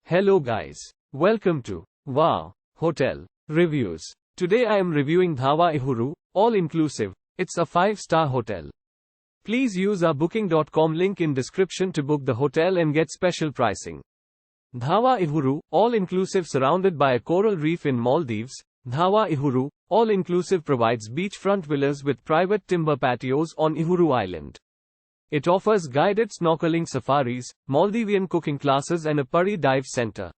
Hello guys. Welcome to Wow Hotel Reviews. Today I am reviewing Dhawa Ihuru, all-inclusive. It's a 5-star hotel. Please use our booking.com link in description to book the hotel and get special pricing. Dhawa Ihuru, all-inclusive surrounded by a coral reef in Maldives. Dhawa Ihuru, all-inclusive provides beachfront villas with private timber patios on Ihuru Island. It offers guided snorkelling safaris, Maldivian cooking classes and a PADI dive center.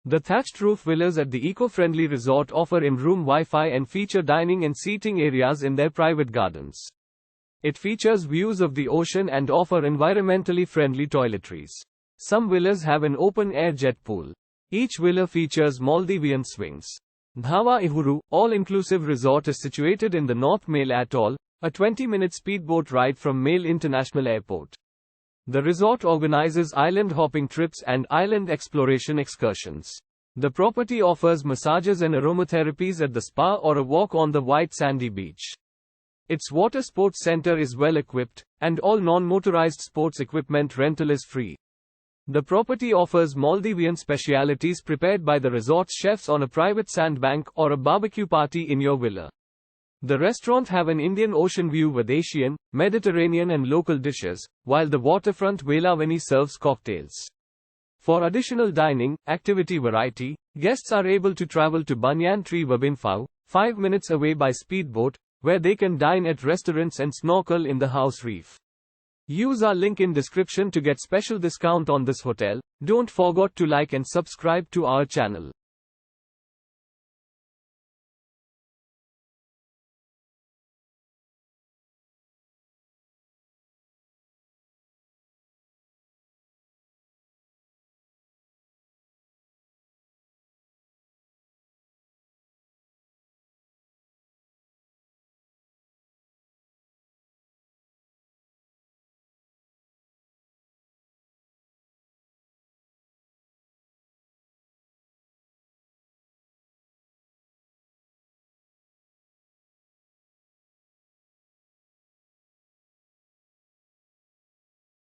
The thatched-roof villas at the eco-friendly resort offer in-room Wi-Fi and feature dining and seating areas in their private gardens. It features views of the ocean and offer environmentally friendly toiletries. Some villas have an open-air jet pool. Each villa features Maldivian swings. Dhawa Ihuru, all-inclusive resort is situated in the North Malé Atoll, a 20-minute speedboat ride from Malé International Airport. The resort organizes island hopping trips and island exploration excursions. The property offers massages and aromatherapies at the spa or a walk on the white sandy beach. Its water sports center is well equipped, and all non-motorized sports equipment rental is free. The property offers Maldivian specialities prepared by the resort's chefs on a private sandbank or a barbecue party in your villa. The restaurant have an Indian Ocean view with Asian, Mediterranean and local dishes, while the waterfront Velaavani serves cocktails. For additional dining, activity variety, guests are able to travel to Banyan Tree Vabbinfaru, 5 minutes away by speedboat, where they can dine at restaurants and snorkel in the house reef. Use our link in description to get special discount on this hotel. Don't forget to like and subscribe to our channel.